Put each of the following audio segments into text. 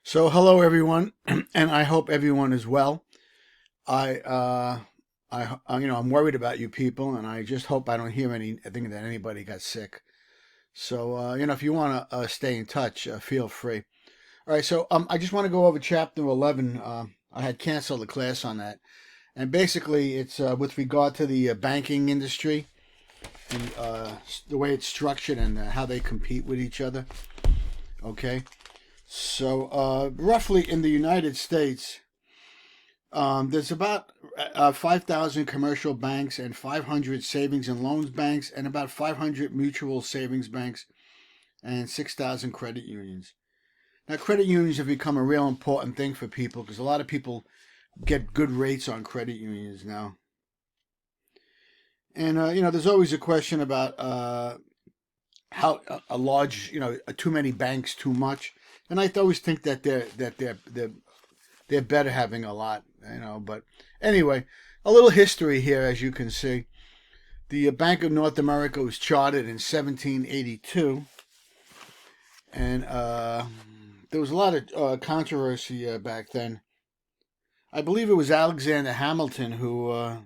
So hello everyone, and I hope everyone is well. I, I'm worried about you people, and I just hope I don't hear anything that anybody got sick. So, if you want to stay in touch, feel free. All right, so I just want to go over chapter 11. I had canceled the class on that, and basically it's with regard to the banking industry and the way it's structured and how they compete with each other. Okay, so roughly in the United States. There's about 5,000 commercial banks and 500 savings and loans banks and about 500 mutual savings banks and 6,000 credit unions. Now, credit unions have become a real important thing for people because a lot of people get good rates on credit unions now. And, there's always a question about how a large, too many banks, too much. And I always think that they're better having a lot, But anyway, a little history here, as you can see. The Bank of North America was chartered in 1782, and there was a lot of controversy back then. I believe it was Alexander Hamilton who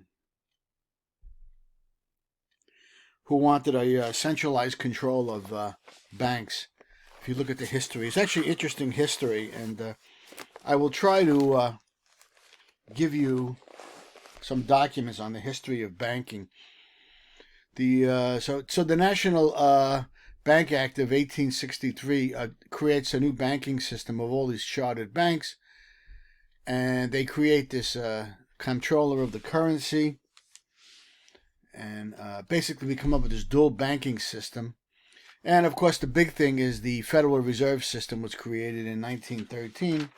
wanted a centralized control of banks. If you look at the history, it's actually interesting history, and I will try to give you some documents on the history of banking. So the National Bank Act of 1863 creates a new banking system of all these chartered banks, and they create this comptroller of the currency, and basically we come up with this dual banking system. And of course, the big thing is the Federal Reserve System was created in 1913.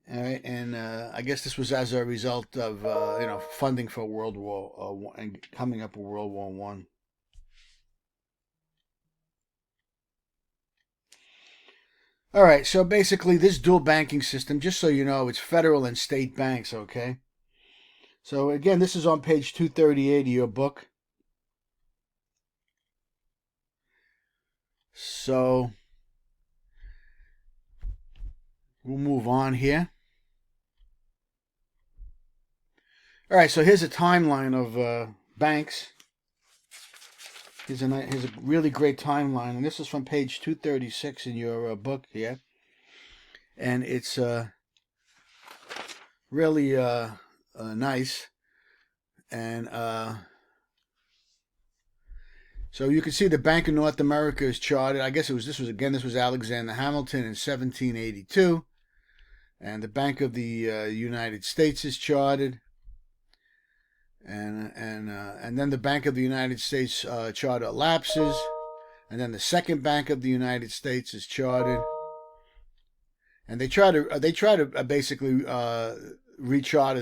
All right, and I guess this was as a result of funding for World War and coming up with World War One. All right, so basically this dual banking system, just so you know, it's federal and state banks. Okay, so again, this is on page 238 of your book. So we'll move on here. All right, so here's a timeline of banks. Here's a really great timeline, and this is from page 236 in your book here, and it's really nice, and so you can see the Bank of North America is chartered. I guess this was Alexander Hamilton in 1782, and the Bank of the United States is chartered. And then the Bank of the United States charter lapses, and then the Second Bank of the United States is chartered, and they try to basically recharter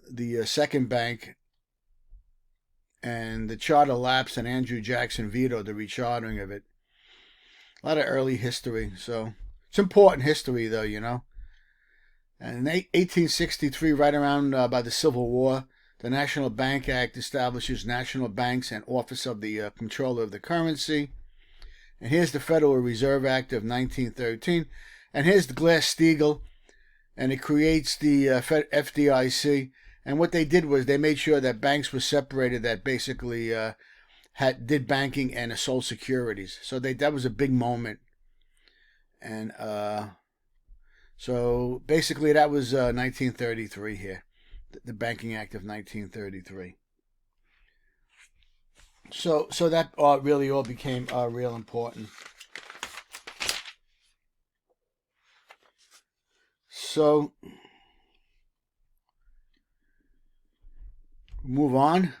the Second Bank, and the charter lapsed, and Andrew Jackson vetoed the rechartering of it. A lot of early history, so it's important history though. And in 1863, right around by the Civil War, the National Bank Act establishes national banks and Office of the Comptroller of the Currency. And here's the Federal Reserve Act of 1913. And here's the Glass-Steagall, and it creates the FDIC. And what they did was they made sure that banks were separated, that basically did banking and sold securities. So that was a big moment. And so basically, that was 1933 here, the Banking Act of 1933. So that really all became real important. So move on.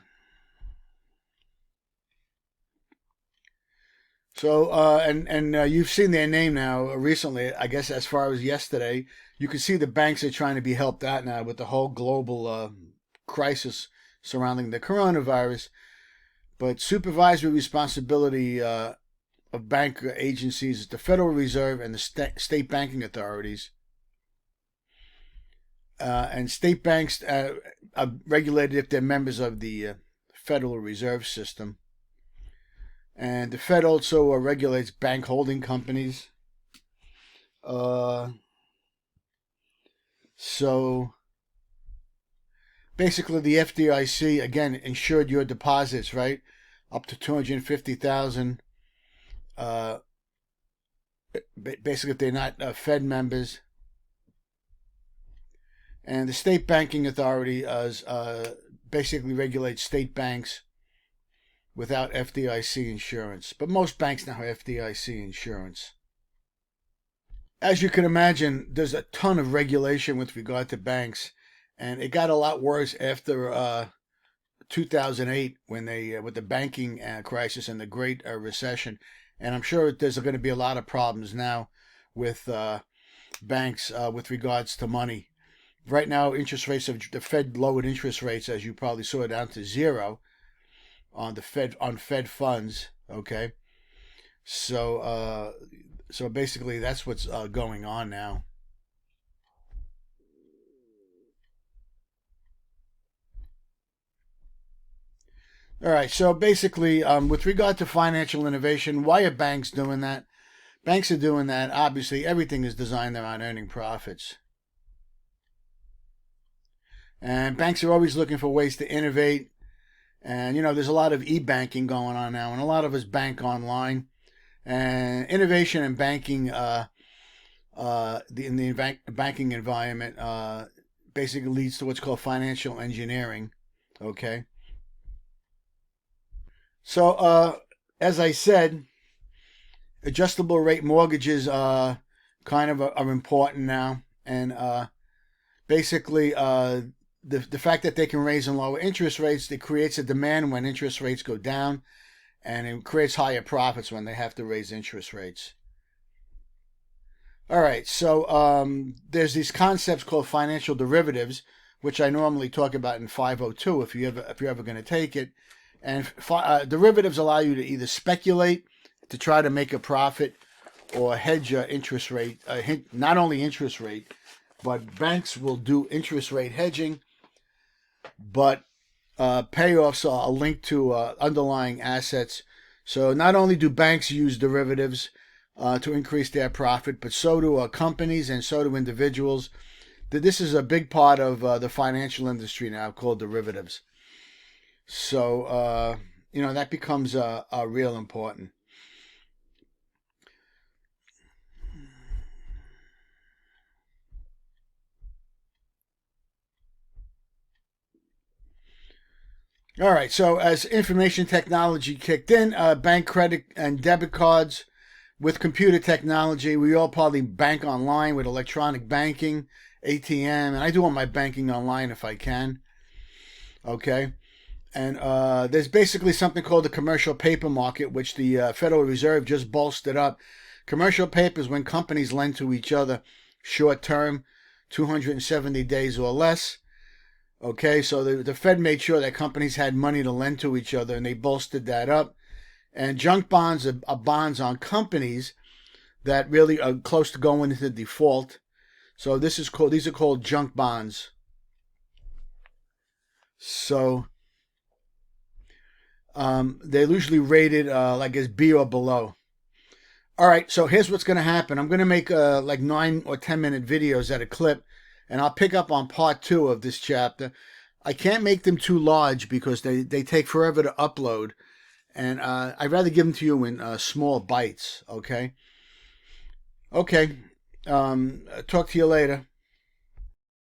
So and you've seen their name now recently. I guess as far as yesterday, you can see the banks are trying to be helped out now with the whole global crisis surrounding the coronavirus. But supervisory responsibility of bank agencies is the Federal Reserve and the state banking authorities. And state banks are regulated if they're members of the Federal Reserve System. And the Fed also regulates bank holding companies. Uh, so basically, the FDIC again insured your deposits, right, up to 250,000. Basically, if they're not Fed members, and the state banking authority basically regulates state banks without FDIC insurance. But most banks now have FDIC insurance. As you can imagine, there's a ton of regulation with regard to banks, and it got a lot worse after 2008 when they with the banking crisis and the Great Recession. And I'm sure there's going to be a lot of problems now with banks with regards to money. Right now, interest rates the Fed lowered interest rates, as you probably saw, down to 0 on Fed funds. Okay, so basically that's what's going on now. All right, so basically, with regard to financial innovation, why are banks doing that? Banks are doing that. Obviously, everything is designed around earning profits. And banks are always looking for ways to innovate. And, there's a lot of e-banking going on now, and a lot of us bank online. And innovation in banking, in the banking environment, basically leads to what's called financial engineering. Okay. So, as I said, adjustable rate mortgages are important now, and basically the fact that they can raise and lower interest rates, it creates a demand when interest rates go down, and it creates higher profits when they have to raise interest rates. All right, so there's these concepts called financial derivatives, which I normally talk about in 502 if you're ever going to take it. And derivatives allow you to either speculate to try to make a profit or hedge your interest rate. Not only interest rate, but banks will do interest rate hedging. But payoffs are linked to underlying assets. So not only do banks use derivatives to increase their profit, but so do companies and so do individuals. This is a big part of the financial industry now, called derivatives. So, that becomes real important. All right, so as information technology kicked in, bank credit and debit cards, with computer technology, we all probably bank online with electronic banking, ATM, and I do all my banking online if I can. Okay. And there's basically something called the commercial paper market, which the Federal Reserve just bolstered up. Commercial paper is when companies lend to each other short term, 270 days or less. Okay, so the Fed made sure that companies had money to lend to each other, and they bolstered that up. And junk bonds are bonds on companies that really are close to going into default. So these are called junk bonds. So they're usually rated like as B or below. All right, so here's what's going to happen. I'm going to make like 9 or 10 minute videos at a clip, and I'll pick up on part 2 of this chapter. I can't make them too large because they take forever to upload, and I'd rather give them to you in small bites, okay? Okay, talk to you later.